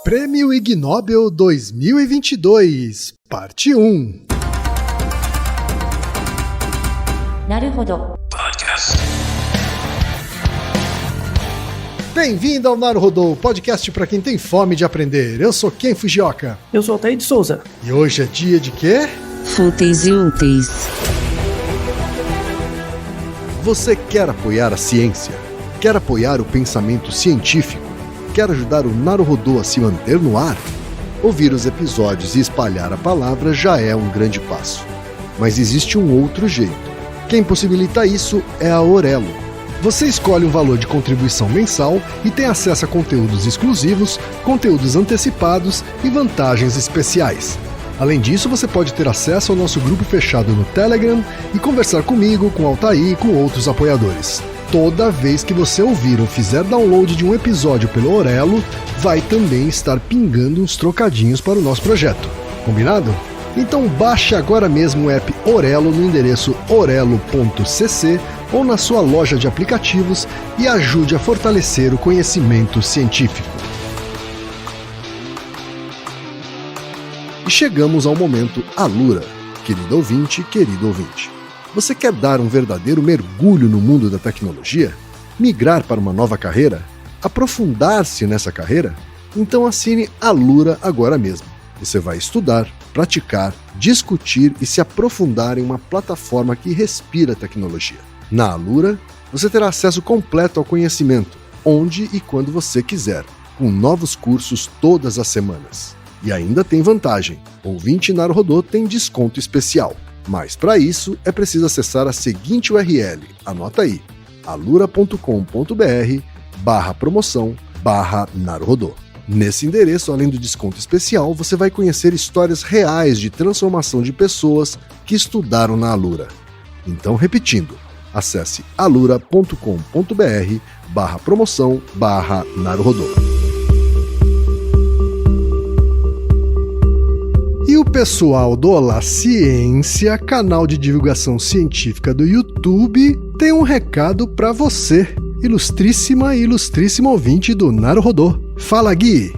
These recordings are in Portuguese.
Prêmio Ig Nobel 2022, parte 1. Naruhodo. Bem-vindo ao Naruhodo, podcast para quem tem fome de aprender. Eu sou Ken Fujioka. Eu sou Altair de Souza. E hoje é dia de quê? Fúteis e úteis. Você quer apoiar a ciência? Quer apoiar o pensamento científico? Quer ajudar o Naruhodo a se manter no ar? Ouvir os episódios e espalhar a palavra já é um grande passo. Mas existe um outro jeito. Quem possibilita isso é a Orelo. Você escolhe um valor de contribuição mensal e tem acesso a conteúdos exclusivos, conteúdos antecipados e vantagens especiais. Além disso, você pode ter acesso ao nosso grupo fechado no Telegram e conversar comigo, com Altair e com outros apoiadores. Toda vez que você ouvir ou fizer download de um episódio pelo Orelo, vai também estar pingando uns trocadinhos para o nosso projeto. Combinado? Então baixe agora mesmo o app Orelo no endereço orelo.cc ou na sua loja de aplicativos e ajude a fortalecer o conhecimento científico. E chegamos ao momento Alura. Querido ouvinte, querido ouvinte. Você quer dar um verdadeiro mergulho no mundo da tecnologia? Migrar para uma nova carreira? Aprofundar-se nessa carreira? Então assine Alura agora mesmo. Você vai estudar, praticar, discutir e se aprofundar em uma plataforma que respira tecnologia. Na Alura, você terá acesso completo ao conhecimento, onde e quando você quiser, com novos cursos todas as semanas. E ainda tem vantagem, ouvinte Naruhodo tem desconto especial. Mas para isso é preciso acessar a seguinte URL, anota aí, alura.com.br/promoção/Naruhodo. Nesse endereço, além do desconto especial, você vai conhecer histórias reais de transformação de pessoas que estudaram na Alura. Então, repetindo, acesse alura.com.br/promoção/Naruhodo. E o pessoal do Olá Ciência, canal de divulgação científica do YouTube, tem um recado para você, ilustríssima e ilustríssimo ouvinte do Naruhodo. Fala, Gui!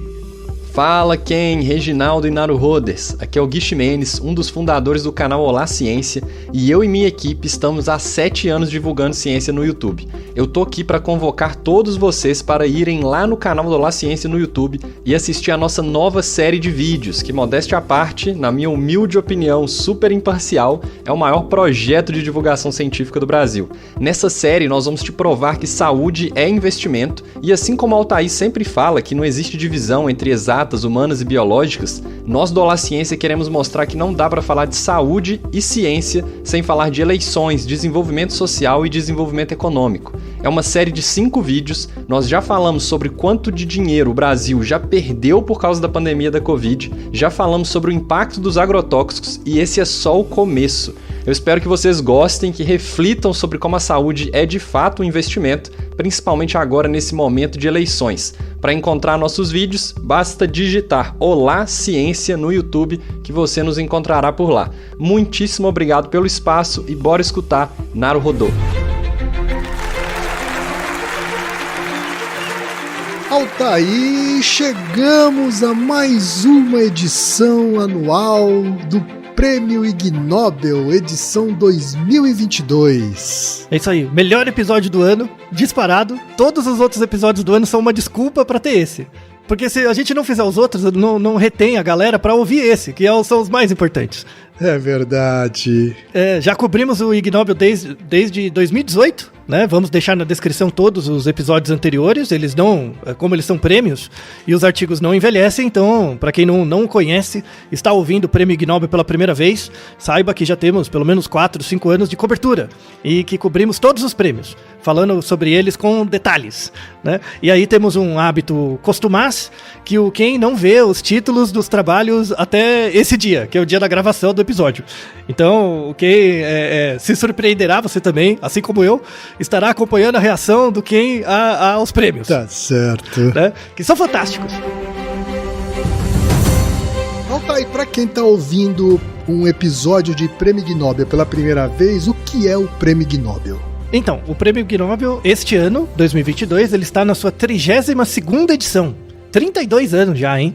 Fala, Ken, Reginaldo e Naruhoders. Aqui é o Gui Ximenes, um dos fundadores do canal Olá Ciência, e eu e minha equipe estamos há 7 anos divulgando ciência no YouTube. Eu tô aqui para convocar todos vocês para irem lá no canal do Olá Ciência no YouTube e assistir a nossa nova série de vídeos, que, modéstia à parte, na minha humilde opinião super imparcial, é o maior projeto de divulgação científica do Brasil. Nessa série, nós vamos te provar que saúde é investimento, e assim como o Altair sempre fala que não existe divisão entre exatas, humanas e biológicas, nós do Olá Ciência queremos mostrar que não dá para falar de saúde e ciência sem falar de eleições, desenvolvimento social e desenvolvimento econômico. É uma série de 5 vídeos, nós já falamos sobre quanto de dinheiro o Brasil já perdeu por causa da pandemia da Covid, já falamos sobre o impacto dos agrotóxicos e esse é só o começo. Eu espero que vocês gostem, que reflitam sobre como a saúde é de fato um investimento, principalmente agora nesse momento de eleições. Para encontrar nossos vídeos, basta digitar Olá Ciência no YouTube que você nos encontrará por lá. Muitíssimo obrigado pelo espaço e bora escutar Naruhodo. Altair, chegamos a mais uma edição anual do Prêmio Ig Nobel, edição 2022. É isso aí, melhor episódio do ano, disparado. Todos os outros episódios do ano são uma desculpa pra ter esse. Porque se a gente não fizer os outros, não retém a galera pra ouvir esse, que são os mais importantes. É verdade. Já cobrimos o Ig Nobel desde 2018, né? Vamos deixar na descrição todos os episódios anteriores. Eles não, como eles são prêmios e os artigos não envelhecem, então, para quem não conhece, está ouvindo o Prêmio Ig Nobel pela primeira vez, saiba que já temos pelo menos 4, 5 anos de cobertura e que cobrimos todos os prêmios, falando sobre eles com detalhes, né? E aí temos um hábito costumaz, que quem não vê os títulos dos trabalhos até esse dia, que é o dia da gravação do episódio. Então, quem se surpreenderá, você também, assim como eu, estará acompanhando a reação do quem aos prêmios. Tá certo. Né? Que são fantásticos. Altair, pra quem tá ouvindo um episódio de Prêmio Ig Nobel pela primeira vez, o que é o Prêmio Ig Nobel? Então, o Prêmio Ig Nobel, este ano, 2022, ele está na sua 32ª edição. 32 anos já, hein?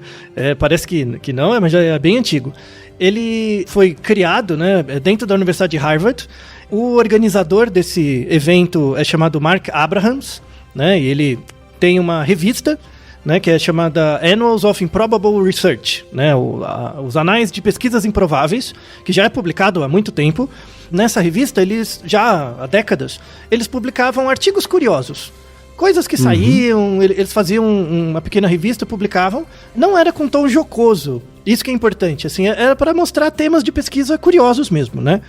Parece que não, mas já é bem antigo. Ele foi criado, né, dentro da Universidade de Harvard. O organizador desse evento é chamado Mark Abrahams, né? E ele tem uma revista, né, que é chamada Annals of Improbable Research, né, os Anais de Pesquisas Improváveis, que já é publicado há muito tempo. Nessa revista, eles já há décadas, eles publicavam artigos curiosos. Coisas que saíam, eles faziam uma pequena revista, publicavam. Não era com tom jocoso. Isso que é importante, assim, era para mostrar temas de pesquisa curiosos mesmo, né?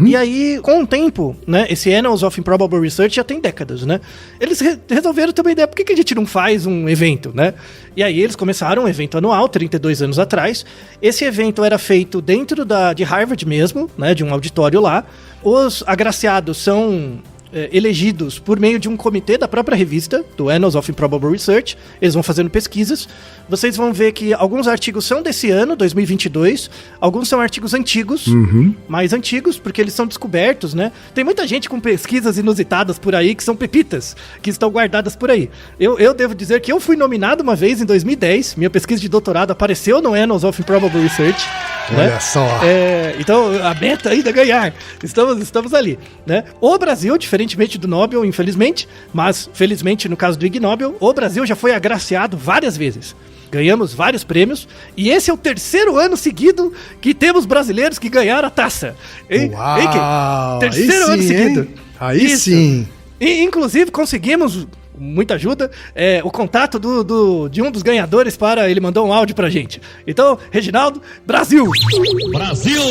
E aí, com o tempo, né, esse Annals of Improbable Research já tem décadas, né? Eles resolveram ter uma ideia, por que a gente não faz um evento, né? E aí eles começaram um evento anual, 32 anos atrás. Esse evento era feito dentro de Harvard mesmo, né, de um auditório lá. Os agraciados são elegidos por meio de um comitê da própria revista, do Annals of Improbable Research. Eles vão fazendo pesquisas. Vocês vão ver que alguns artigos são desse ano, 2022. Alguns são artigos antigos, mais antigos, porque eles são descobertos, né? Tem muita gente com pesquisas inusitadas por aí, que são pepitas, que estão guardadas por aí. Eu devo dizer que eu fui nominado uma vez, em 2010. Minha pesquisa de doutorado apareceu no Annals of Improbable Research. Olha, né? Só. Então, a meta ainda é ganhar. Estamos ali, né? O Brasil, diferentemente do Nobel, infelizmente, mas felizmente no caso do Ig Nobel, o Brasil já foi agraciado várias vezes. Ganhamos vários prêmios e esse é o 3º ano seguido que temos brasileiros que ganharam a taça. Uau! Terceiro ano seguido. Aí Isso. Sim. E, inclusive, conseguimos, muita ajuda, o contato de um dos ganhadores para... Ele mandou um áudio pra gente. Então, Reginaldo, Brasil! Brasil!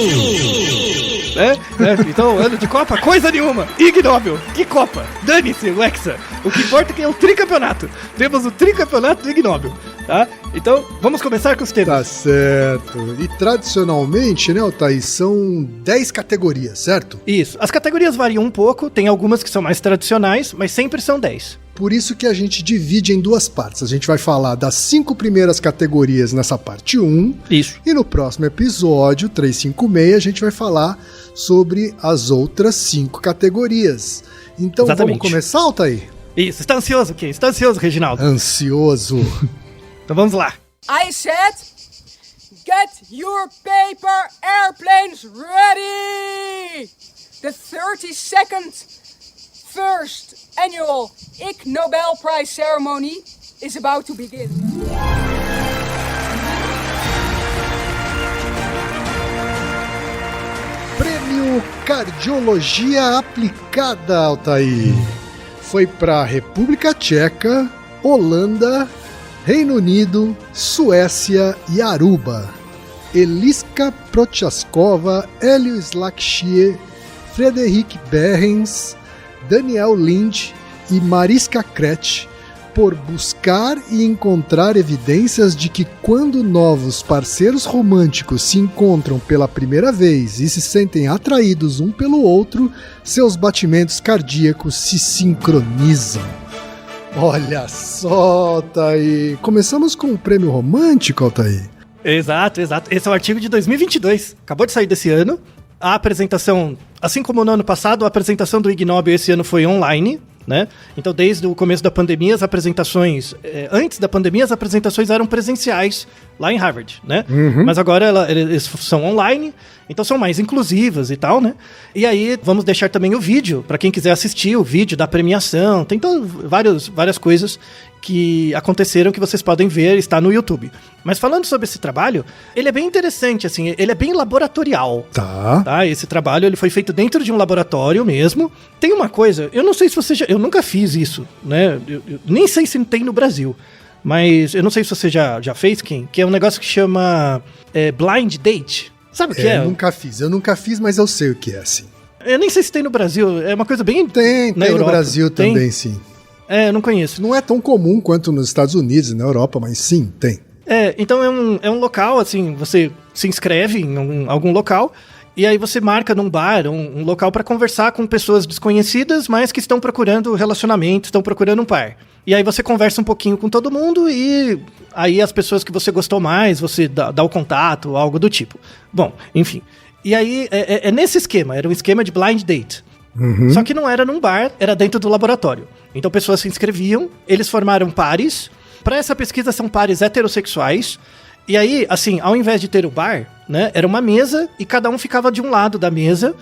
Então, ano de Copa, coisa nenhuma. Ig Nobel, que Copa? Dane-se, o Hexa. O que importa é que é o tricampeonato. Temos o tricampeonato do Ig Nobel, tá? Então, vamos começar com os temas. Tá certo. E tradicionalmente, né, Altair, são 10 categorias, certo? Isso. As categorias variam um pouco, tem algumas que são mais tradicionais, mas sempre são 10. Por isso que a gente divide em 2 partes. A gente vai falar das 5 primeiras categorias nessa parte 1. Isso. E no próximo episódio, 356, a gente vai falar sobre as outras 5 categorias. Então, Exatamente. Vamos começar, Altair? Isso. Está ansioso, Kim? Está ansioso, Reginaldo? Ansioso. Então vamos lá. I said, get your paper airplanes ready! The 32nd first annual Ig Nobel Prize ceremony is about to begin. Prêmio Cardiologia Aplicada, Altair. Foi para República Tcheca, Holanda, Reino Unido, Suécia e Aruba. Eliska Prochaskova, Hélio Slakshie, Frederic Behrens, Daniel Lind e Mariska Kretsch, por buscar e encontrar evidências de que quando novos parceiros românticos se encontram pela primeira vez e se sentem atraídos um pelo outro, seus batimentos cardíacos se sincronizam. Olha só, Altair. Começamos com um prêmio romântico, Altair. Exato. Esse é o artigo de 2022. Acabou de sair desse ano. A apresentação, assim como no ano passado, a apresentação do Ig Nobel esse ano foi online, né? Então, desde o começo da pandemia, as apresentações... antes da pandemia, as apresentações eram presenciais lá em Harvard, né? Mas agora eles são online, então são mais inclusivas e tal, né? E aí, vamos deixar também o vídeo, para quem quiser assistir o vídeo da premiação. Tem várias coisas que aconteceram que vocês podem ver, está no YouTube. Mas falando sobre esse trabalho, ele é bem interessante, assim, ele é bem laboratorial. Tá? Esse trabalho, ele foi feito dentro de um laboratório mesmo. Tem uma coisa, eu não sei se você já... Eu nunca fiz isso, né? Eu nem sei se tem no Brasil. Mas eu não sei se você já fez, Kim, que é um negócio que chama Blind Date. Sabe o que é? Eu nunca fiz, mas eu sei o que é, sim. Eu nem sei se tem no Brasil, é uma coisa bem... Tem no Brasil também, sim. Eu não conheço. Não é tão comum quanto nos Estados Unidos e na Europa, mas sim, tem. Então é um local, assim, você se inscreve em algum local e aí você marca num bar, um local para conversar com pessoas desconhecidas, mas que estão procurando relacionamento, estão procurando um par. E aí você conversa um pouquinho com todo mundo e aí as pessoas que você gostou mais, você dá o contato, algo do tipo. Bom, enfim. E aí é nesse esquema, era um esquema de blind date. Só que não era num bar, era dentro do laboratório. Então pessoas se inscreviam, eles formaram pares Para essa pesquisa são pares heterossexuais. E aí, assim, ao invés de ter o bar, né, era uma mesa e cada um ficava de um lado da mesa.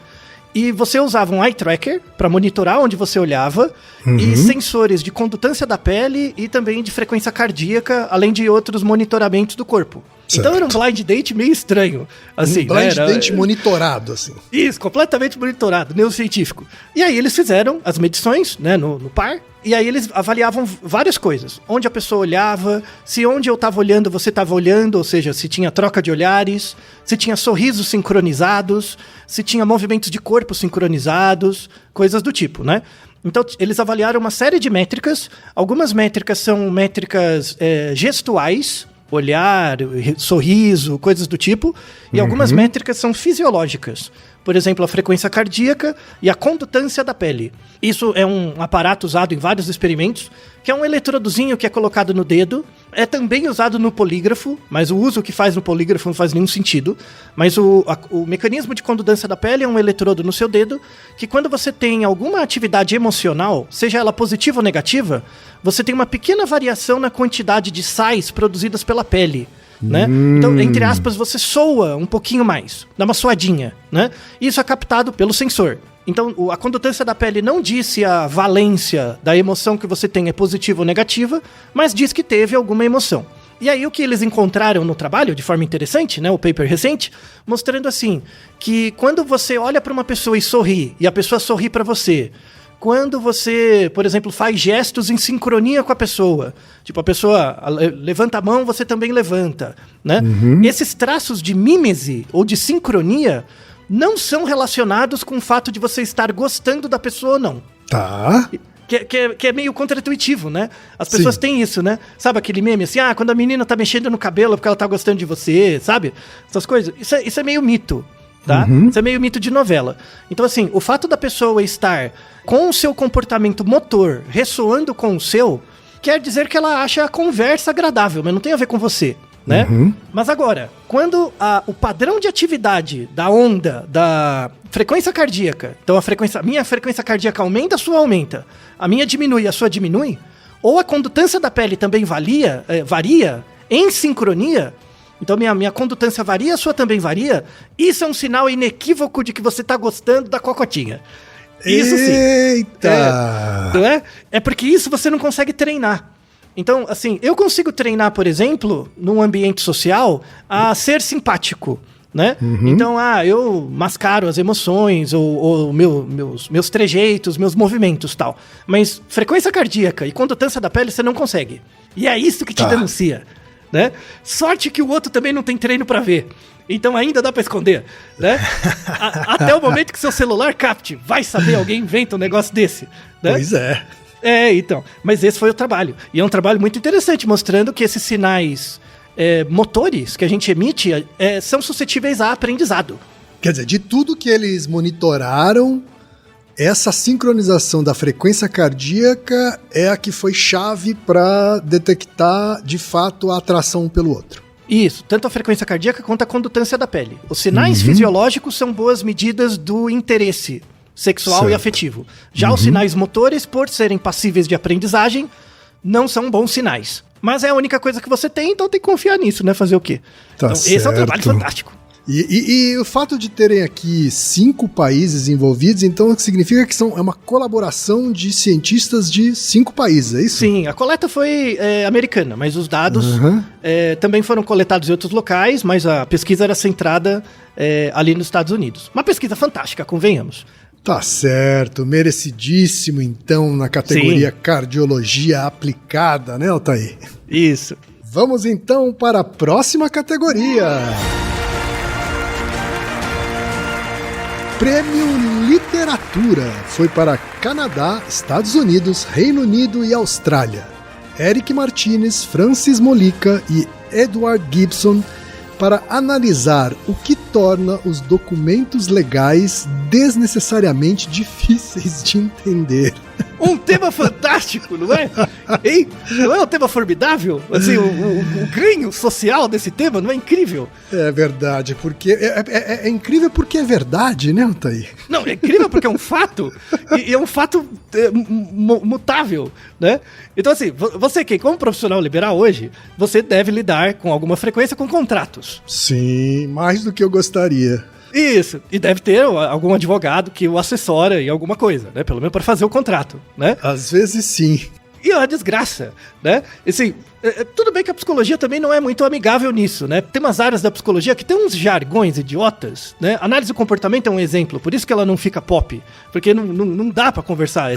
E você usava um eye tracker para monitorar onde você olhava e sensores de condutância da pele e também de frequência cardíaca, além de outros monitoramentos do corpo. Certo. Então era um blind date meio estranho. Assim, um blind date monitorado, assim. Isso, completamente monitorado, neurocientífico. E aí eles fizeram as medições, né, no par, e aí eles avaliavam várias coisas. Onde a pessoa olhava, se onde eu estava olhando você estava olhando, ou seja, se tinha troca de olhares, se tinha sorrisos sincronizados, se tinha movimentos de corpo sincronizados, coisas do tipo, né? Então, eles avaliaram uma série de métricas. Algumas métricas são métricas gestuais, olhar, sorriso, coisas do tipo. E algumas métricas são fisiológicas. Por exemplo, a frequência cardíaca e a condutância da pele. Isso é um aparato usado em vários experimentos, que é um eletrodozinho que é colocado no dedo. É também usado no polígrafo, mas o uso que faz no polígrafo não faz nenhum sentido. Mas o mecanismo de condutância da pele é um eletrodo no seu dedo, que quando você tem alguma atividade emocional, seja ela positiva ou negativa, você tem uma pequena variação na quantidade de sais produzidas pela pele. Né? Então, entre aspas, você soa um pouquinho mais, dá uma suadinha, né? Isso é captado pelo sensor. Então, a condutância da pele não diz se a valência da emoção que você tem é positiva ou negativa, mas diz que teve alguma emoção. E aí o que eles encontraram no trabalho, de forma interessante, né, o paper recente, mostrando assim, que quando você olha para uma pessoa e sorri, e a pessoa sorri para você, quando você, por exemplo, faz gestos em sincronia com a pessoa, tipo a pessoa levanta a mão, você também levanta, né? Esses traços de mímese ou de sincronia não são relacionados com o fato de você estar gostando da pessoa ou não. Tá. Que é meio contra-intuitivo, né? As pessoas têm isso, né? Sabe aquele meme assim, quando a menina tá mexendo no cabelo porque ela tá gostando de você, sabe? Essas coisas. Isso é meio mito. Tá? Isso é meio mito de novela. Então, assim, o fato da pessoa estar com o seu comportamento motor ressoando com o seu, quer dizer que ela acha a conversa agradável, mas não tem a ver com você, né? Mas agora, quando o padrão de atividade da onda, da frequência cardíaca, então a minha frequência cardíaca aumenta, a sua aumenta, a minha diminui, a sua diminui, ou a condutância da pele também varia em sincronia. Então minha condutância varia, a sua também varia. Isso é um sinal inequívoco de que você tá gostando da cocotinha. Isso sim. Eita! Não é? É porque isso você não consegue treinar. Então, assim, eu consigo treinar, por exemplo, num ambiente social, a ser simpático, né? Então, eu mascaro as emoções, ou meus trejeitos, meus movimentos e tal. Mas frequência cardíaca e condutância da pele você não consegue. E é isso que te denuncia. Né? Sorte que o outro também não tem treino pra ver. Então ainda dá pra esconder, né? Até o momento que seu celular capte. Vai saber, alguém inventa um negócio desse, né? Pois é. Então. Mas esse foi o trabalho. E é um trabalho muito interessante, mostrando que esses sinais motores que a gente emite são suscetíveis a aprendizado. Quer dizer, de tudo que eles monitoraram, essa sincronização da frequência cardíaca é a que foi chave para detectar, de fato, a atração um pelo outro. Isso, tanto a frequência cardíaca quanto a condutância da pele. Os sinais fisiológicos são boas medidas do interesse sexual e afetivo. Já os sinais motores, por serem passíveis de aprendizagem, não são bons sinais. Mas é a única coisa que você tem, então tem que confiar nisso, né? Fazer o quê? Tá então, certo. Esse é um trabalho fantástico. E o fato de terem aqui 5 países envolvidos, então significa que é uma colaboração de cientistas de 5 países, é isso? Sim, a coleta foi americana, mas os dados também foram coletados em outros locais, mas a pesquisa era centrada ali nos Estados Unidos. Uma pesquisa fantástica, convenhamos. Tá certo, merecidíssimo então na categoria Cardiologia Aplicada, né, Altair? Isso. Vamos então para a próxima categoria. Prêmio Literatura foi para Canadá, Estados Unidos, Reino Unido e Austrália. Eric Martinez, Francis Mollica e Edward Gibson para analisar o que torna os documentos legais desnecessariamente difíceis de entender. Um tema fantástico, não é? Hein? Não é um tema formidável? Assim, o ganho social desse tema não é incrível? É verdade, porque é incrível porque é verdade, né, Altair? Não, é incrível porque é um fato, e é um fato mutável, né? Então, assim, você que, como profissional liberal hoje, você deve lidar com alguma frequência com contratos. Sim, mais do que eu gostaria. Isso, e deve ter algum advogado que o assessora em alguma coisa, né? Pelo menos para fazer o contrato, né? Às vezes sim. E é uma desgraça, né? Assim, tudo bem que a psicologia também não é muito amigável nisso, né? Tem umas áreas da psicologia que tem uns jargões idiotas, né? Análise do comportamento é um exemplo, por isso que ela não fica pop, porque não dá pra conversar,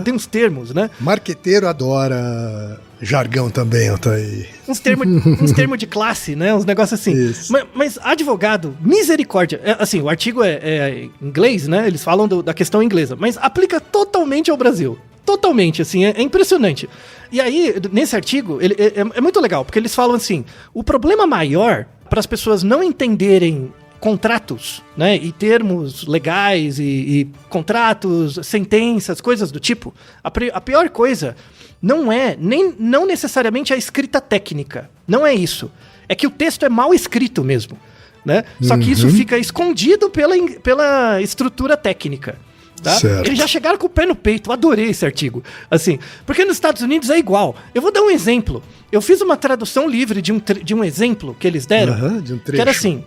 tem uns termos, né? Marqueteiro adora jargão também, Altair. Uns termos de classe, né? Uns negócios assim. Mas advogado, misericórdia. Assim, o artigo é em inglês, né? Eles falam da questão inglesa, mas aplica totalmente ao Brasil. Totalmente, assim, é impressionante. E aí, nesse artigo, é muito legal, porque eles falam assim, o problema maior para as pessoas não entenderem contratos, né, e termos legais e contratos, sentenças, coisas do tipo, a pior coisa não necessariamente a escrita técnica, não é isso. É que o texto é mal escrito mesmo, né? Só que isso fica escondido pela estrutura técnica. Tá? Eles já chegaram com o pé no peito, adorei esse artigo. Assim, porque nos Estados Unidos é igual. Eu vou dar um exemplo. Eu fiz uma tradução livre de um exemplo que eles deram, de um trecho. Que era assim,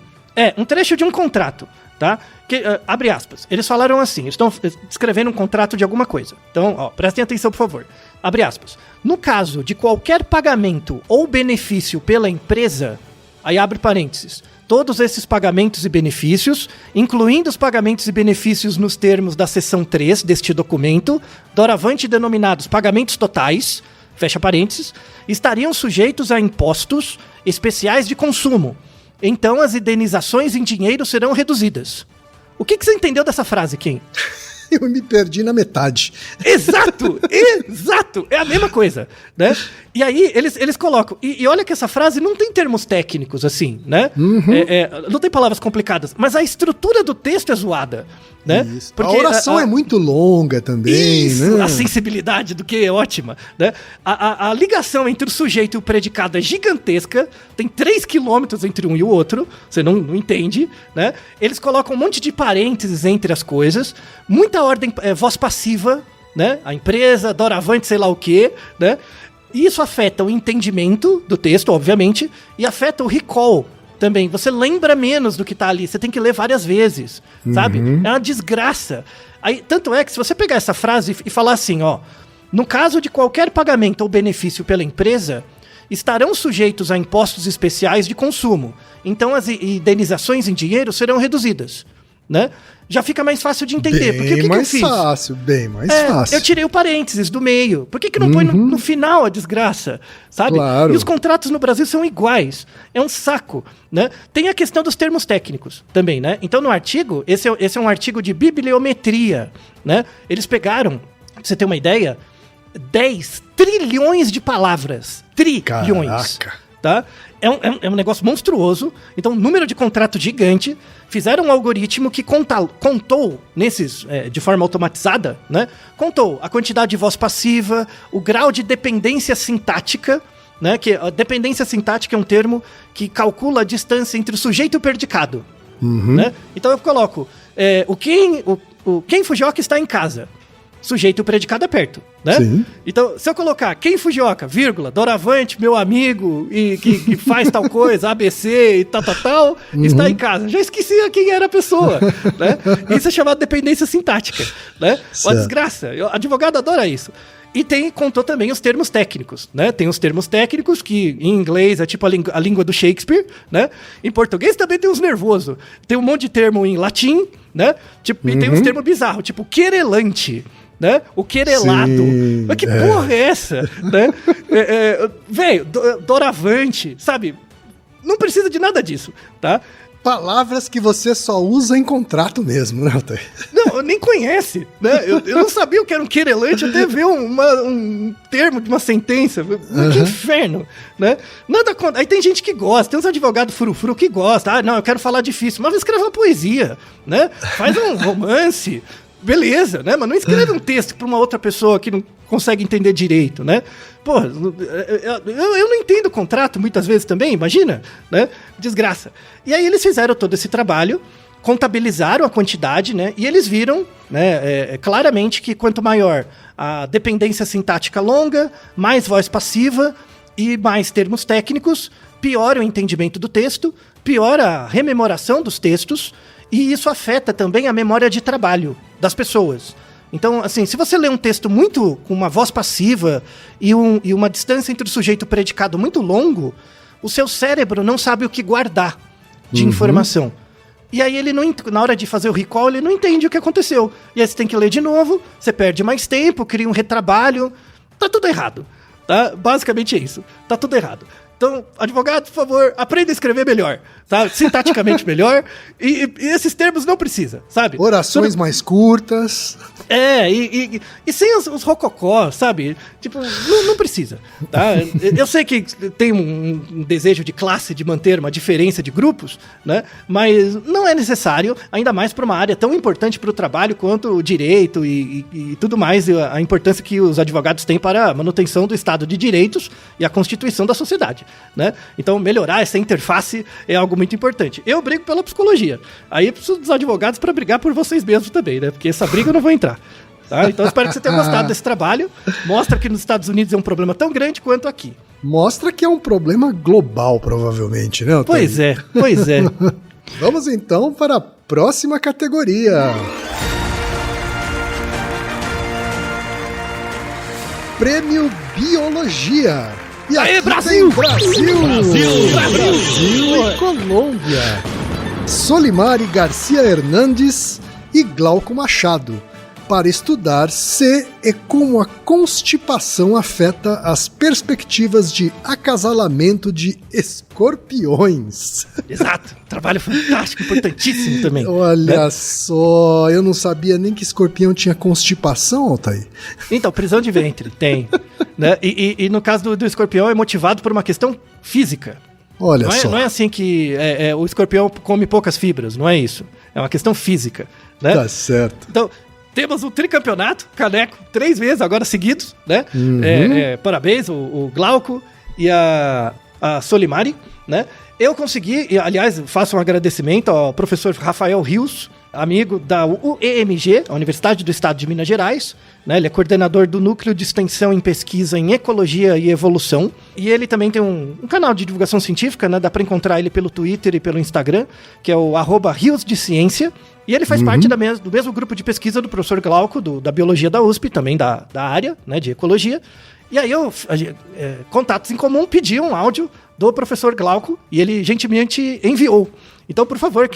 um trecho de um contrato, tá? Que, abre aspas. Eles falaram assim, eles estão descrevendo um contrato de alguma coisa. Então, prestem atenção, por favor. Abre aspas. No caso de qualquer pagamento ou benefício pela empresa, aí abre parênteses, todos esses pagamentos e benefícios, incluindo os pagamentos e benefícios nos termos da seção 3 deste documento, doravante denominados pagamentos totais, fecha parênteses, estariam sujeitos a impostos especiais de consumo. Então as indenizações em dinheiro serão reduzidas. O que você entendeu dessa frase, Kim? Eu me perdi na metade. Exato! Exato! É a mesma coisa, né? E aí, eles colocam... E olha que essa frase não tem termos técnicos, assim, né? Não tem palavras complicadas, mas a estrutura do texto é zoada, né? Isso. Porque a oração é muito longa também, isso, né? A sensibilidade do que é ótima, né? A ligação entre o sujeito e o predicado é gigantesca, tem 3 quilômetros entre um e o outro, você não entende, né? Eles colocam um monte de parênteses entre as coisas, muita ordem, voz passiva, né? A empresa, doravante, sei lá o quê, né? E isso afeta o entendimento do texto, obviamente, e afeta o recall também. Você lembra menos do que tá ali, você tem que ler várias vezes, sabe? É uma desgraça. Aí, tanto é que se você pegar essa frase e falar assim, no caso de qualquer pagamento ou benefício pela empresa, estarão sujeitos a impostos especiais de consumo. Então as indenizações em dinheiro serão reduzidas, né? Já fica mais fácil de entender. Porque o que eu fiz? Bem mais fácil. Eu tirei o parênteses do meio. Por que não põe no final a desgraça? Sabe? Claro. E os contratos no Brasil são iguais. É um saco, né? Tem a questão dos termos técnicos também, né? Então no artigo, esse é um artigo de bibliometria, né? Eles pegaram, pra você ter uma ideia, 10 trilhões de palavras. Trilhões. Caraca. Tá? É um negócio monstruoso. Então, número de contrato gigante. Fizeram um algoritmo que contou nesses, de forma automatizada, né? Contou a quantidade de voz passiva, o grau de dependência sintática, né? Que a dependência sintática é um termo que calcula a distância entre o sujeito e o predicado. Né? Então eu coloco o Ken Fujioka está em casa. Sujeito e o predicado é perto, né? Sim. Então, se eu colocar Ken Fujioka, vírgula, doravante, meu amigo, e que faz tal coisa, ABC e tal, está em casa. Já esqueci quem era a pessoa, né? Isso é chamado dependência sintática, né? Uma desgraça. O advogado adora isso. E contou também os termos técnicos, né? Tem os termos técnicos, que em inglês é tipo a língua do Shakespeare, né? Em português também tem uns nervosos. Tem um monte de termo em latim, né? Tipo, e tem uns termos bizarros, tipo querelante, né? O querelado. Mas que porra é essa? Né? Velho, doravante, sabe? Não precisa de nada disso, tá? Palavras que você só usa em contrato mesmo, né, Altair? Não, nem conhece, né? Eu não sabia o que era um querelante até ver um termo de uma sentença. Que inferno, né? Nada contra. Aí tem gente que gosta, tem uns advogados furufuru que gostam. Não, eu quero falar difícil. Mas escreve uma poesia, né? Faz um romance. Beleza, né? Mas não escreve um texto pra uma outra pessoa que consegue entender direito, né? Pô, eu não entendo o contrato muitas vezes também, imagina, né? Desgraça. E aí eles fizeram todo esse trabalho, contabilizaram a quantidade, né? E eles viram, né, claramente que quanto maior a dependência sintática longa, mais voz passiva e mais termos técnicos, pior o entendimento do texto, pior a rememoração dos textos, e isso afeta também a memória de trabalho das pessoas. Então, assim, se você lê um texto muito com uma voz passiva e uma distância entre o sujeito e o predicado muito longo, o seu cérebro não sabe o que guardar de informação. E aí ele na hora de fazer o recall, ele não entende o que aconteceu. E aí você tem que ler de novo, você perde mais tempo, cria um retrabalho. Tá tudo errado. Tá? Basicamente é isso. Tá tudo errado. Então, advogado, por favor, aprenda a escrever melhor, tá? Sintaticamente melhor. E esses termos não precisa, sabe? Orações mais curtas. E sem os rococó, sabe? Tipo, não precisa, tá? Eu sei que tem um desejo de classe de manter uma diferença de grupos, né? Mas não é necessário, ainda mais para uma área tão importante para o trabalho quanto o direito e tudo mais, a importância que os advogados têm para a manutenção do Estado de Direitos e a Constituição da sociedade, né? Então, melhorar essa interface é algo muito importante. Eu brigo pela psicologia. Aí eu preciso dos advogados para brigar por vocês mesmos também, né? Porque essa briga eu não vou entrar. Tá? Então, espero que você tenha gostado desse trabalho. Mostra que nos Estados Unidos é um problema tão grande quanto aqui. Mostra que é um problema global, provavelmente, né? Pois é, pois é. Vamos então para a próxima categoria. Prêmio Biologia. E Aê, aqui Brasil! tem Brasil e Colômbia. Solimari Garcia Hernandes e Glauco Machado, para estudar se e como a constipação afeta as perspectivas de acasalamento de escorpiões. Exato, trabalho fantástico, importantíssimo também. Olha só, eu não sabia nem que escorpião tinha constipação, Altair. Então, prisão de ventre, tem. Né? E no caso do escorpião é motivado por uma questão física. Olha só. Não é assim que o escorpião come poucas fibras, não é isso. É uma questão física. Né? Tá certo. Então, temos um tricampeonato, caneco, 3 vezes agora seguidos, né? Parabéns, o Glauco e a Solimari, né? Eu consegui, e, aliás, faço um agradecimento ao professor Rafael Rios, amigo da UEMG, a Universidade do Estado de Minas Gerais, né? Ele é coordenador do Núcleo de Extensão em Pesquisa em Ecologia e Evolução, e ele também tem um canal de divulgação científica, né? Dá para encontrar ele pelo Twitter e pelo Instagram, que é o @riosdeciencia, e ele faz parte do mesmo grupo de pesquisa do professor Glauco, da Biologia da USP, também da área, né, de Ecologia. E aí contatos em comum, pedi um áudio do professor Glauco e ele gentilmente enviou. Então, por favor,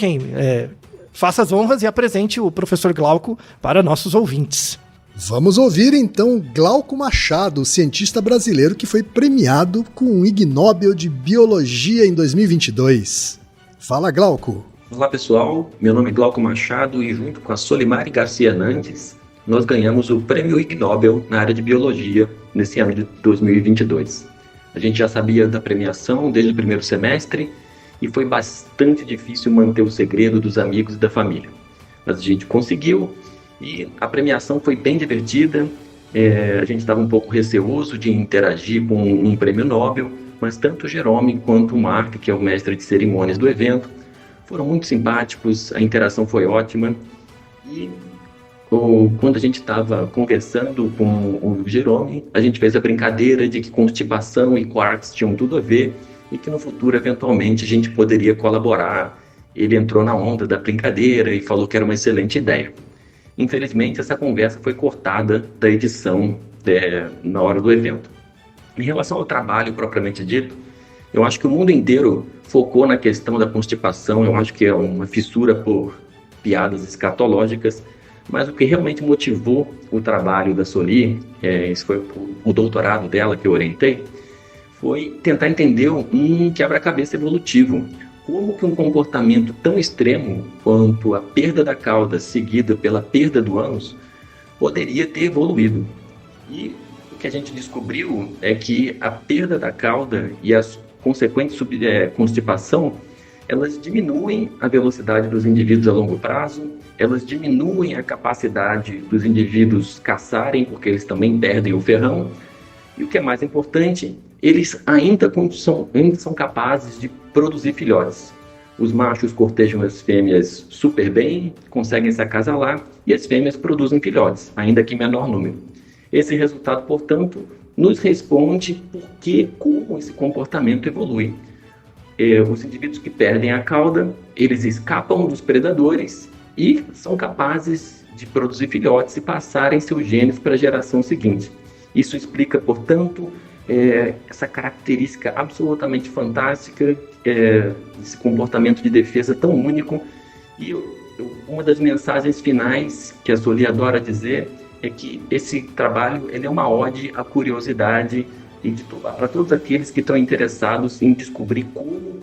faça as honras e apresente o professor Glauco para nossos ouvintes. Vamos ouvir então Glauco Machado, cientista brasileiro que foi premiado com o Ig Nobel de Biologia em 2022. Fala, Glauco. Olá pessoal, meu nome é Glauco Machado e junto com a Solimari Garcia Hernandes, nós ganhamos o Prêmio Ig Nobel na área de Biologia nesse ano de 2022. A gente já sabia da premiação desde o primeiro semestre e foi bastante difícil manter o segredo dos amigos e da família. Mas a gente conseguiu e a premiação foi bem divertida. A gente estava um pouco receoso de interagir com um prêmio Nobel, mas tanto o Jerome quanto o Mark, que é o mestre de cerimônias do evento, foram muito simpáticos, a interação foi ótima. E quando a gente estava conversando com o Jerome, a gente fez a brincadeira de que constipação e quarks tinham tudo a ver e que no futuro, eventualmente, a gente poderia colaborar. Ele entrou na onda da brincadeira e falou que era uma excelente ideia. Infelizmente, essa conversa foi cortada da edição na hora do evento. Em relação ao trabalho propriamente dito, eu acho que o mundo inteiro focou na questão da constipação. Eu acho que é uma fissura por piadas escatológicas, mas o que realmente motivou o trabalho da Soli, esse foi o doutorado dela que eu orientei, foi tentar entender um quebra-cabeça evolutivo. Como que um comportamento tão extremo quanto a perda da cauda seguida pela perda do ânus poderia ter evoluído. E o que a gente descobriu é que a perda da cauda e as consequentes constipação elas diminuem a velocidade dos indivíduos a longo prazo, elas diminuem a capacidade dos indivíduos caçarem, porque eles também perdem o ferrão, e o que é mais importante, eles ainda são capazes de produzir filhotes. Os machos cortejam as fêmeas super bem, conseguem se acasalar, e as fêmeas produzem filhotes, ainda que em menor número. Esse resultado, portanto, nos responde como esse comportamento evolui. Os indivíduos que perdem a cauda, eles escapam dos predadores e são capazes de produzir filhotes e passarem seus genes para a geração seguinte. Isso explica, portanto, essa característica absolutamente fantástica, esse comportamento de defesa tão único. E uma das mensagens finais que a Soli adora dizer é que esse trabalho ele é uma ode à curiosidade e para todos aqueles que estão interessados em descobrir como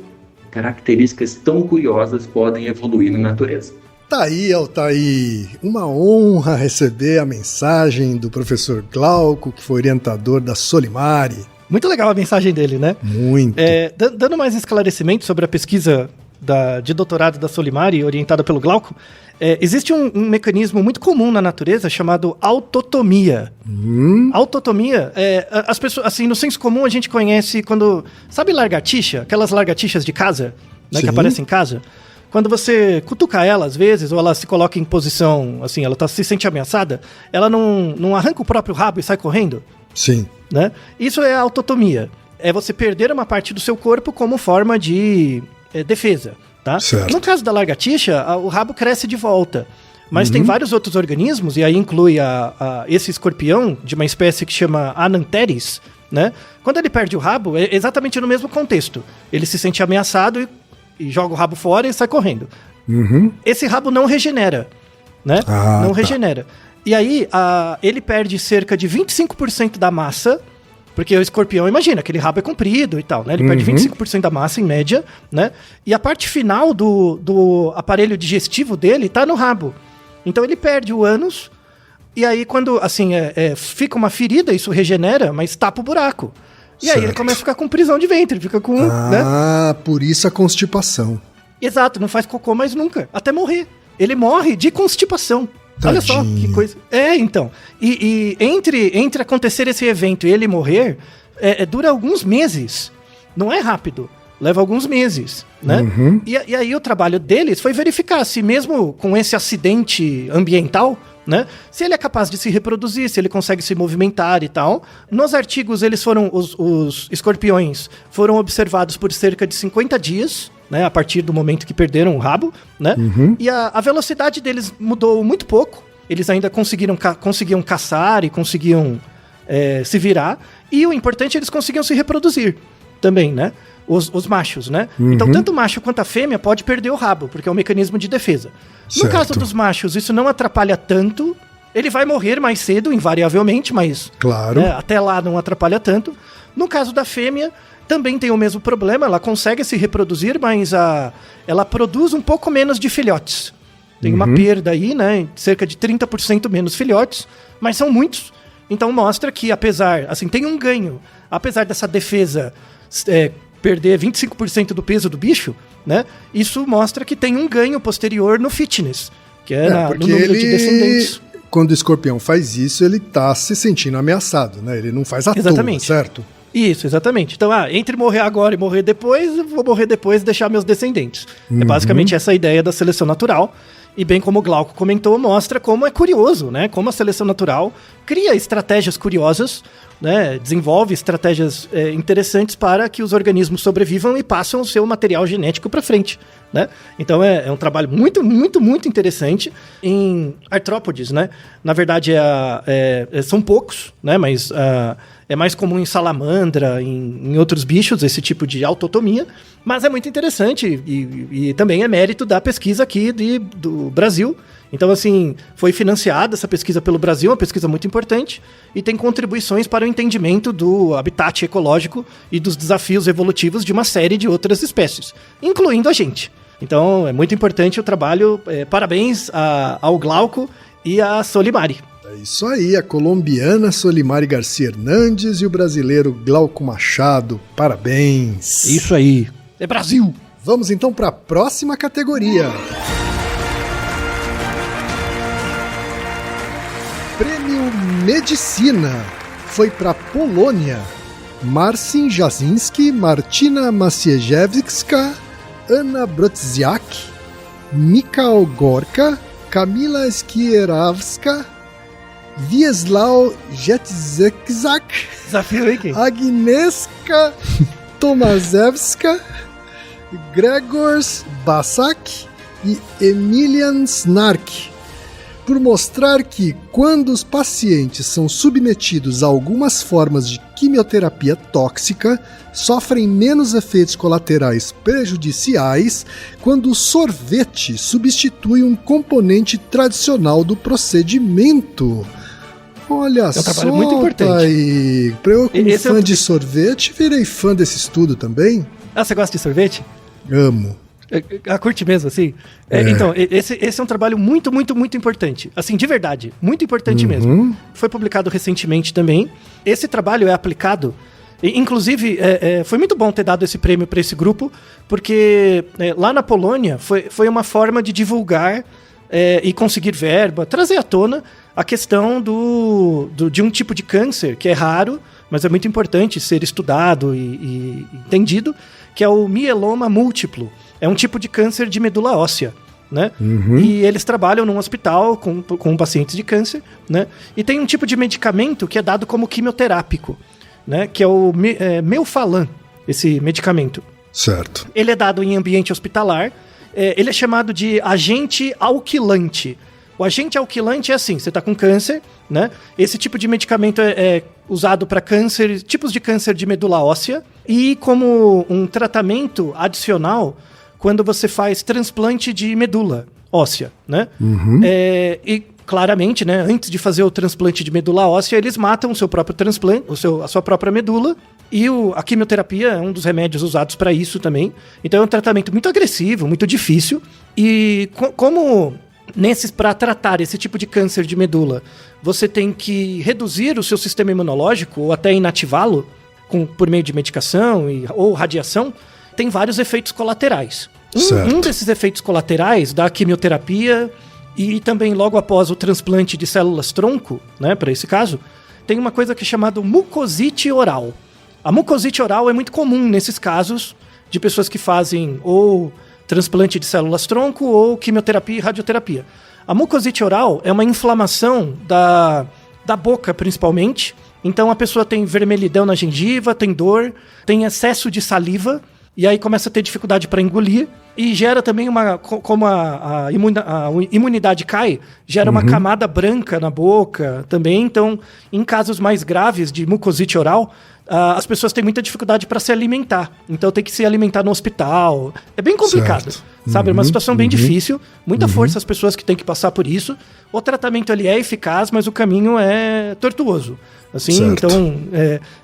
características tão curiosas podem evoluir na natureza. Tá aí, Altair. Uma honra receber a mensagem do professor Glauco, que foi orientador da Solimari. Muito legal a mensagem dele, né? Muito. Dando mais esclarecimento sobre a pesquisa de doutorado da Solimari, orientada pelo Glauco, existe um mecanismo muito comum na natureza chamado autotomia. Autotomia, as pessoas, assim, no senso comum a gente conhece quando... Sabe lagartixa? Aquelas lagartixas de casa, né, que aparecem em casa? Quando você cutuca ela, às vezes, ou ela se coloca em posição, assim, ela se sente ameaçada, ela não arranca o próprio rabo e sai correndo? Sim. Né? Isso é autotomia. É você perder uma parte do seu corpo como forma de defesa. Tá? No caso da lagartixa, o rabo cresce de volta. Mas tem vários outros organismos, e aí inclui esse escorpião de uma espécie que chama Ananteris, né? Quando ele perde o rabo, é exatamente no mesmo contexto. Ele se sente ameaçado e joga o rabo fora e sai correndo. Esse rabo não regenera, né? Não regenera. E aí, ele perde cerca de 25% da massa, porque o escorpião, imagina, aquele rabo é comprido e tal, né? Ele perde 25% da massa, em média, né? E a parte final do aparelho digestivo dele tá no rabo. Então ele perde o ânus, e aí quando, assim, fica uma ferida, isso regenera, mas tapa o buraco. E aí ele começa a ficar com prisão de ventre, fica com... né? Por isso a constipação. Exato, não faz cocô mais nunca, até morrer. Ele morre de constipação. Tadinho. Olha só que coisa. Então. E entre acontecer esse evento e ele morrer, dura alguns meses. Não é rápido. Leva alguns meses, né? E aí o trabalho deles foi verificar se mesmo com esse acidente ambiental, né? Se ele é capaz de se reproduzir, se ele consegue se movimentar e tal. Nos artigos, os escorpiões foram observados por cerca de 50 dias, né, a partir do momento que perderam o rabo, né? E a velocidade deles mudou muito pouco. Eles ainda conseguiam caçar e conseguiam se virar. E o importante é eles conseguiam se reproduzir também, né? Os machos, né? Então, tanto o macho quanto a fêmea pode perder o rabo, porque é um mecanismo de defesa. No caso dos machos, isso não atrapalha tanto. Ele vai morrer mais cedo, invariavelmente, mas claro. Até lá não atrapalha tanto. No caso da fêmea, também tem o mesmo problema, ela consegue se reproduzir, mas ela produz um pouco menos de filhotes. Tem uma perda aí, né? Cerca de 30% menos filhotes, mas são muitos. Então mostra que tem um ganho. Apesar dessa defesa perder 25% do peso do bicho, né? Isso mostra que tem um ganho posterior no fitness, que no número de descendentes. Quando o escorpião faz isso, ele tá se sentindo ameaçado, né? Ele não faz à toa, certo? Isso, exatamente. Então, entre morrer agora e morrer depois, eu vou morrer depois e deixar meus descendentes. É basicamente essa a ideia da seleção natural. E bem como o Glauco comentou, mostra como é curioso, né? Como a seleção natural cria estratégias curiosas, né? Desenvolve estratégias interessantes para que os organismos sobrevivam e passam o seu material genético para frente, né? Então é um trabalho muito, muito, muito interessante em artrópodes, né? Na verdade, são poucos, né? Mas é mais comum em salamandra, em outros bichos, esse tipo de autotomia. Mas é muito interessante e também é mérito da pesquisa aqui do Brasil. Então, assim, foi financiada essa pesquisa pelo Brasil, uma pesquisa muito importante, e tem contribuições para o entendimento do habitat ecológico e dos desafios evolutivos de uma série de outras espécies, incluindo a gente. Então, é muito importante o trabalho. Parabéns ao Glauco e à Solimari. É isso aí, a colombiana Solimari Garcia Hernandes e o brasileiro Glauco Machado. Parabéns! Isso aí. É Brasil! Vamos então para a próxima categoria. Prêmio Medicina foi para Polônia. Marcin Jasinski, Martina Maciejewska, Anna Brodziak, Michał Gorka, Kamila Skierawska, Wiesław Jędrzejczak, Desafio, hein, Kim? Agnieszka Tomaszewska, Gregors Basak e Emilian Snark, por mostrar que, quando os pacientes são submetidos a algumas formas de quimioterapia tóxica, sofrem menos efeitos colaterais prejudiciais quando o sorvete substitui um componente tradicional do procedimento. Olha só, trabalho muito importante. Aí. Eu, como Esse fã de sorvete, virei fã desse estudo também. Ah, você gosta de sorvete? Amo. Curte mesmo, assim? Então, esse é um trabalho muito, muito, muito importante. Assim, de verdade. Muito importante mesmo. Foi publicado recentemente também. Esse trabalho é aplicado... Inclusive, foi muito bom ter dado esse prêmio para esse grupo, porque lá na Polônia foi uma forma de divulgar e conseguir verba, trazer à tona a questão de um tipo de câncer que é raro, mas é muito importante ser estudado e entendido, que é o mieloma múltiplo. É um tipo de câncer de medula óssea, né? E eles trabalham num hospital com pacientes de câncer, né? E tem um tipo de medicamento que é dado como quimioterápico, né? Que é o Melphalan, esse medicamento. Certo. Ele é dado em ambiente hospitalar. Ele é chamado de agente alquilante. O agente alquilante é assim, você está com câncer, né? Esse tipo de medicamento é usado para câncer, tipos de câncer de medula óssea, e como um tratamento adicional quando você faz transplante de medula óssea, né? E claramente, né, antes de fazer o transplante de medula óssea, eles matam o seu próprio transplante, a sua própria medula, e a quimioterapia é um dos remédios usados para isso também. Então é um tratamento muito agressivo, muito difícil, e como para tratar esse tipo de câncer de medula, você tem que reduzir o seu sistema imunológico ou até inativá-lo por meio de medicação ou radiação, tem vários efeitos colaterais. Um desses efeitos colaterais da quimioterapia e também logo após o transplante de células-tronco, né, para esse caso, tem uma coisa que é chamada mucosite oral. A mucosite oral é muito comum nesses casos de pessoas que fazem ou transplante de células-tronco ou quimioterapia e radioterapia. A mucosite oral é uma inflamação da boca, principalmente. Então a pessoa tem vermelhidão na gengiva, tem dor, tem excesso de saliva, e aí começa a ter dificuldade para engolir, e gera também como a imunidade cai, gera uma camada branca na boca também. Então, em casos mais graves de mucosite oral, as pessoas têm muita dificuldade para se alimentar. Então tem que se alimentar no hospital. É bem complicado, sabe? É uma situação bem difícil. Muita força as pessoas que têm que passar por isso. O tratamento ele é eficaz, mas o caminho é tortuoso. Assim, então,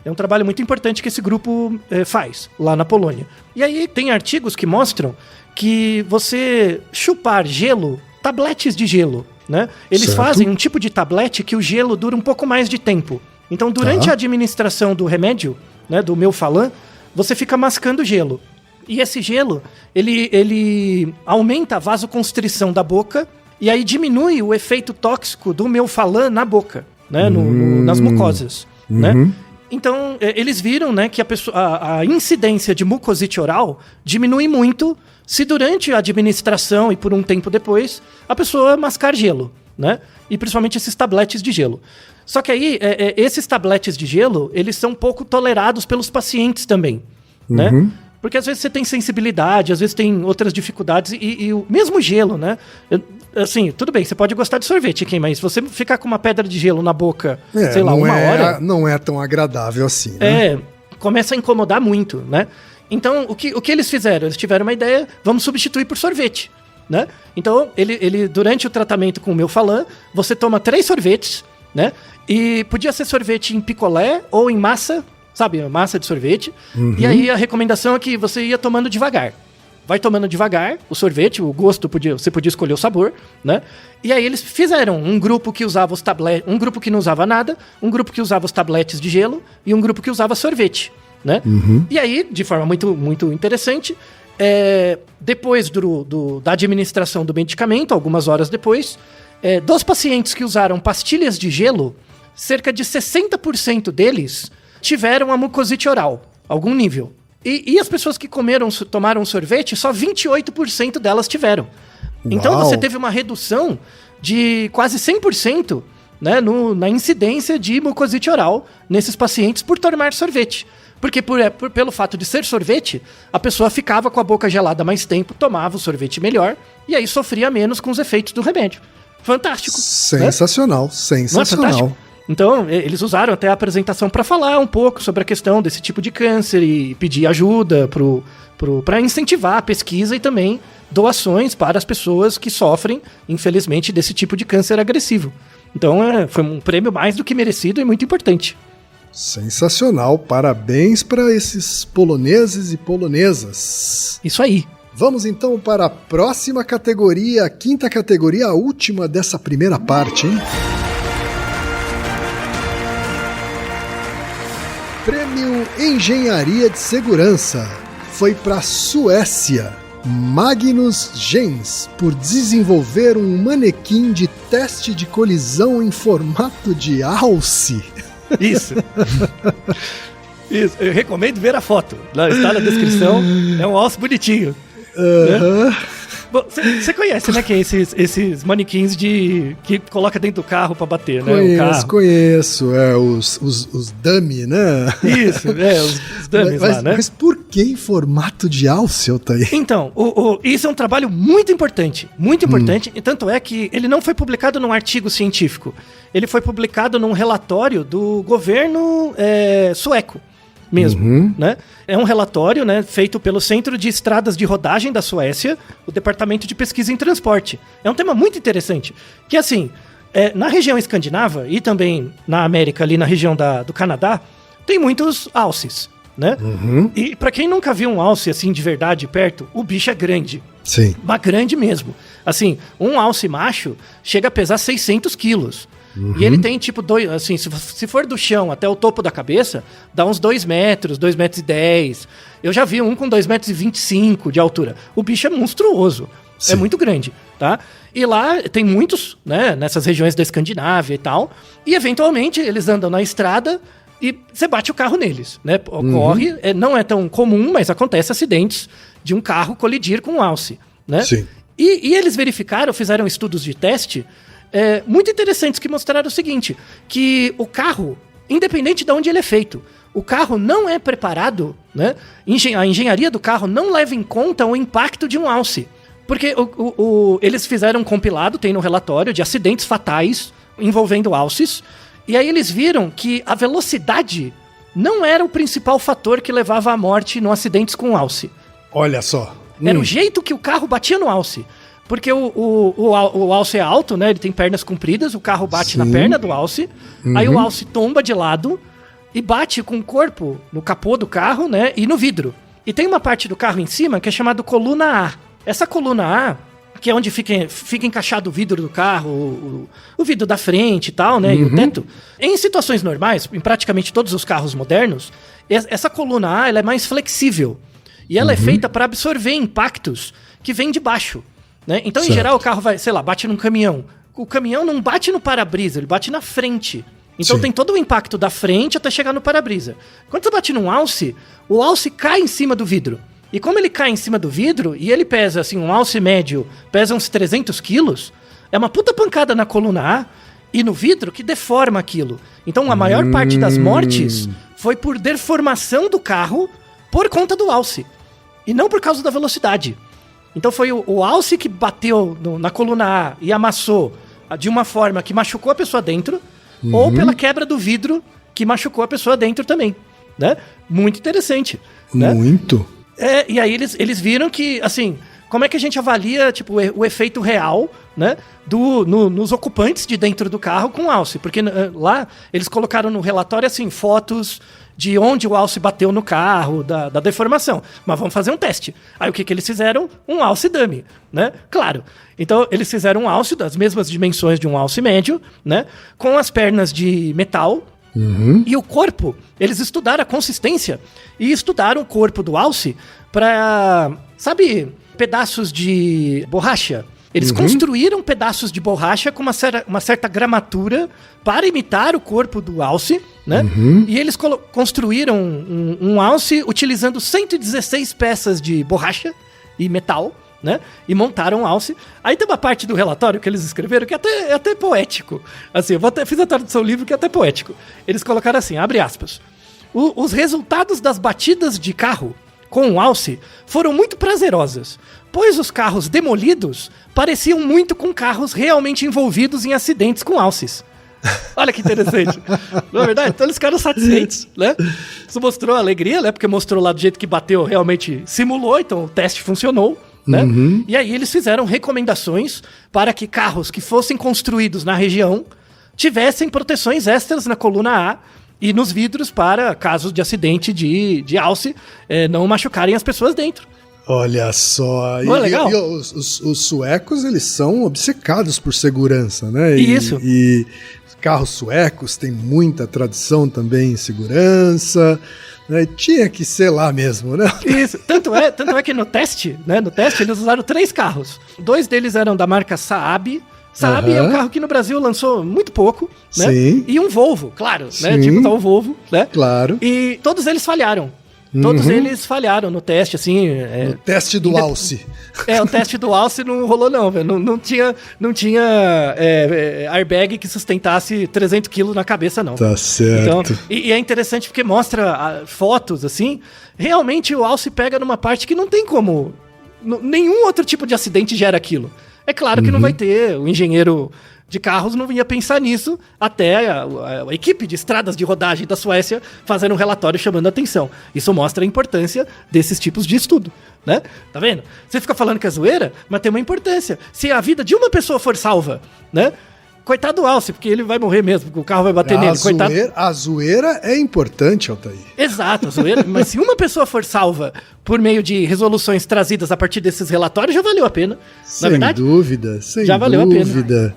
é um trabalho muito importante que esse grupo faz lá na Polônia. E aí tem artigos que mostram que você chupar gelo, tabletes de gelo, né? Eles fazem um tipo de tablete que o gelo dura um pouco mais de tempo. Então, durante a administração do remédio, né, do Melphalan, você fica mascando gelo. E esse gelo, ele aumenta a vasoconstrição da boca e aí diminui o efeito tóxico do Melphalan na boca, né, nas mucosas, né? Então, eles viram, né, que a incidência de mucosite oral diminui muito se durante a administração e por um tempo depois a pessoa mascar gelo, né? E principalmente esses tabletes de gelo. Só que aí, esses tabletes de gelo, eles são pouco tolerados pelos pacientes também, né? Porque às vezes você tem sensibilidade, às vezes tem outras dificuldades, e o mesmo gelo, né? Assim, tudo bem, você pode gostar de sorvete, mas se você ficar com uma pedra de gelo na boca, sei lá, uma hora... Não é tão agradável assim, né? Começa a incomodar muito, né? Então, o que eles fizeram? Eles tiveram uma ideia, vamos substituir por sorvete, né? Então, ele durante o tratamento com o Melphalan, você toma 3 sorvetes, né? E podia ser sorvete em picolé ou em massa, sabe? Massa de sorvete. E aí a recomendação é que você ia tomando devagar. Vai tomando devagar o sorvete, o gosto, você podia escolher o sabor, né? E aí eles fizeram um grupo que usava os tabletes, um grupo que não usava nada, um grupo que usava os tabletes de gelo e um grupo que usava sorvete, né? E aí, de forma muito, muito interessante, depois da administração do medicamento, algumas horas depois, dos pacientes que usaram pastilhas de gelo, cerca de 60% deles tiveram a mucosite oral, algum nível. E as pessoas que tomaram sorvete, só 28% delas tiveram. Então você teve uma redução de quase 100%, né, na incidência de mucosite oral nesses pacientes por tomar sorvete. Porque pelo fato de ser sorvete, a pessoa ficava com a boca gelada mais tempo, tomava o sorvete melhor, e aí sofria menos com os efeitos do remédio. Fantástico. Sensacional, né? sensacional. Não é fantástico? Então, eles usaram até a apresentação para falar um pouco sobre a questão desse tipo de câncer e pedir ajuda para incentivar a pesquisa e também doações para as pessoas que sofrem, infelizmente, desse tipo de câncer agressivo. Então, foi um prêmio mais do que merecido e muito importante. Sensacional, parabéns para esses poloneses e polonesas. Isso aí. Vamos então para a próxima categoria, a quinta categoria, a última dessa primeira parte, hein? Prêmio Engenharia de Segurança foi para a Suécia. Magnus Gens, por desenvolver um manequim de teste de colisão em formato de alce. Isso. Isso. Eu recomendo ver a foto. Está na descrição. É um alce bonitinho. Né? Você conhece, né, que é esses manequins que coloca dentro do carro pra bater, né? Conheço. Os dummy, né? Isso, os dummies lá, né? Mas por que em formato de alce, Altair? Então, isso é um trabalho muito importante, e tanto é que ele não foi publicado num artigo científico, ele foi publicado num relatório do governo sueco mesmo, né? É um relatório, né, feito pelo Centro de Estradas de Rodagem da Suécia, o Departamento de Pesquisa em Transporte. É um tema muito interessante, que assim, na região escandinava e também na América, ali na região do Canadá, tem muitos alces, né? E pra quem nunca viu um alce assim de verdade perto, o bicho é grande. Sim. Mas grande mesmo. Assim, um alce macho chega a pesar 600 quilos. E ele tem tipo assim, se for do chão até o topo da cabeça, dá uns 2 metros, 2,10 metros. Eu já vi um com 2,25 metros de altura. O bicho é monstruoso. Sim. É muito grande, tá? E lá tem muitos, né, nessas regiões da Escandinávia e tal. E eventualmente eles andam na estrada e você bate o carro neles, né? Ocorre, não é tão comum, mas acontece acidentes de um carro colidir com um alce, né? Sim. E eles fizeram estudos de teste muito interessantes que mostraram o seguinte, que o carro, independente de onde ele é feito, o carro não é preparado, né? A engenharia do carro não leva em conta o impacto de um alce. Porque eles fizeram um compilado, tem no relatório, de acidentes fatais envolvendo alces, e aí eles viram que a velocidade não era o principal fator que levava à morte no acidentes com alce. Olha só. Era o jeito que o carro batia no alce. Porque o alce é alto, né? Ele tem pernas compridas, o carro bate na perna do alce, aí o alce tomba de lado e bate com o corpo no capô do carro, né? E no vidro. E tem uma parte do carro em cima que é chamada coluna A. Essa coluna A, que é onde fica encaixado o vidro do carro, o vidro da frente e tal, né? E o teto. Em situações normais, em praticamente todos os carros modernos, essa coluna A ela é mais flexível. E ela é feita para absorver impactos que vêm de baixo. Né? Então, certo. Em geral, o carro vai, sei lá, bate num caminhão. O caminhão não bate no para-brisa, ele bate na frente. Então tem todo o impacto da frente até chegar no para-brisa. Quando você bate num alce, o alce cai em cima do vidro. E como ele cai em cima do vidro, e ele pesa, assim, um alce médio, pesa uns 300 quilos, é uma puta pancada na coluna A e no vidro que deforma aquilo. Então, a maior parte das mortes foi por deformação do carro por conta do alce. E não por causa da velocidade. Então foi o alce que bateu na coluna A e amassou de uma forma que machucou a pessoa dentro, ou pela quebra do vidro que machucou a pessoa dentro também, né? Muito interessante. Né? Muito. E aí eles viram que, assim, como é que a gente avalia tipo, o efeito real, né, nos ocupantes de dentro do carro com alce? Porque lá eles colocaram no relatório, assim, fotos de onde o alce bateu no carro, da deformação. Mas vamos fazer um teste. Aí o que eles fizeram? Um alce dummy, né? Claro. Então eles fizeram um alce das mesmas dimensões de um alce médio, né? Com as pernas de metal. E o corpo, eles estudaram a consistência e estudaram o corpo do alce para sabe, pedaços de borracha? Eles construíram pedaços de borracha com uma certa gramatura para imitar o corpo do alce, né? E eles construíram um alce utilizando 116 peças de borracha e metal, né? E montaram um alce. Aí tem uma parte do relatório que eles escreveram que é até poético. Assim, fiz a tradução do livro que é até poético. Eles colocaram assim, abre aspas. Os resultados das batidas de carro com o alce foram muito prazerosas, pois os carros demolidos pareciam muito com carros realmente envolvidos em acidentes com alces. Olha que interessante. Não é verdade? Então eles ficaram satisfeitos, né? Isso mostrou alegria, né? Porque mostrou lá do jeito que bateu, realmente simulou, então o teste funcionou, né? E aí eles fizeram recomendações para que carros que fossem construídos na região tivessem proteções extras na coluna A e nos vidros para casos de acidente de alce não machucarem as pessoas dentro. Olha só. Não é legal? E os suecos, eles são obcecados por segurança, né? Isso. E carros suecos têm muita tradição também em segurança, né? Tinha que ser lá mesmo, né? Isso. Tanto é que no teste, né? No teste eles usaram 3 carros. 2 deles eram da marca Saab. Saab é um carro que no Brasil lançou muito pouco, né? Sim. E um Volvo, claro, Sim. né? Tipo, tá um Volvo, né? Claro. E todos eles falharam. Todos eles falharam no teste, assim... No teste do alce. O teste do alce não rolou não, velho. Não tinha airbag que sustentasse 300 quilos na cabeça, não. Tá certo. Então, e é interessante porque mostra fotos, assim, realmente o alce pega numa parte que não tem como... Nenhum outro tipo de acidente gera aquilo. É claro que não vai ter, o engenheiro de carros não ia pensar nisso até a equipe de estradas de rodagem da Suécia fazer um relatório chamando a atenção. Isso mostra a importância desses tipos de estudo, né? Tá vendo? Você fica falando que é zoeira, mas tem uma importância. Se a vida de uma pessoa for salva, né? Coitado do alce, porque ele vai morrer mesmo, porque o carro vai bater nele. Coitado. A zoeira é importante, Altair. Exato, a zoeira. Mas se uma pessoa for salva por meio de resoluções trazidas a partir desses relatórios, já valeu a pena. Sem dúvida, sem dúvida. Valeu a pena.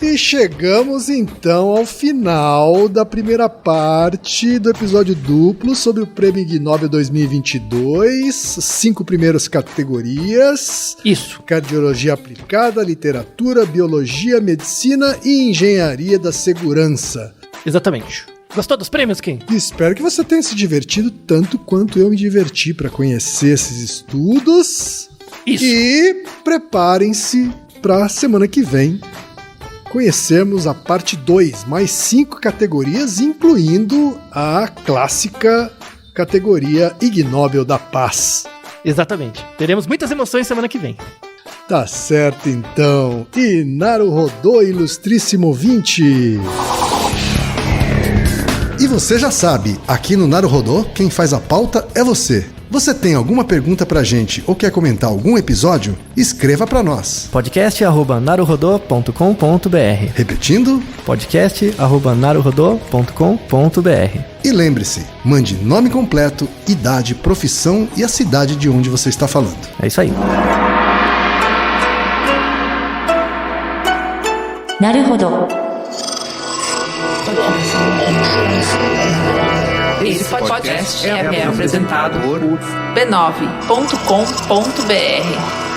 E chegamos então ao final da primeira parte do episódio duplo sobre o Prêmio Ig Nobel 2022, 5 primeiras categorias. Isso. Cardiologia aplicada, literatura, biologia, medicina e engenharia da segurança. Exatamente. Gostou dos prêmios, Kim? Espero que você tenha se divertido tanto quanto eu me diverti para conhecer esses estudos. Isso. E preparem-se para a semana que vem conhecermos a parte 2, mais 5 categorias, incluindo a clássica categoria Ig Nobel da Paz. Exatamente. Teremos muitas emoções semana que vem. Tá certo, então. E Naruhodô, ilustríssimo ouvinte. E você já sabe, aqui no Naruhodô, quem faz a pauta é você. Você tem alguma pergunta pra gente ou quer comentar algum episódio? Escreva pra nós. podcast@naruhodô.com.br. Repetindo? podcast@naruhodô.com.br. E lembre-se, mande nome completo, idade, profissão e a cidade de onde você está falando. É isso aí. Naruhodô. Esse podcast é apresentado por b9.com.br.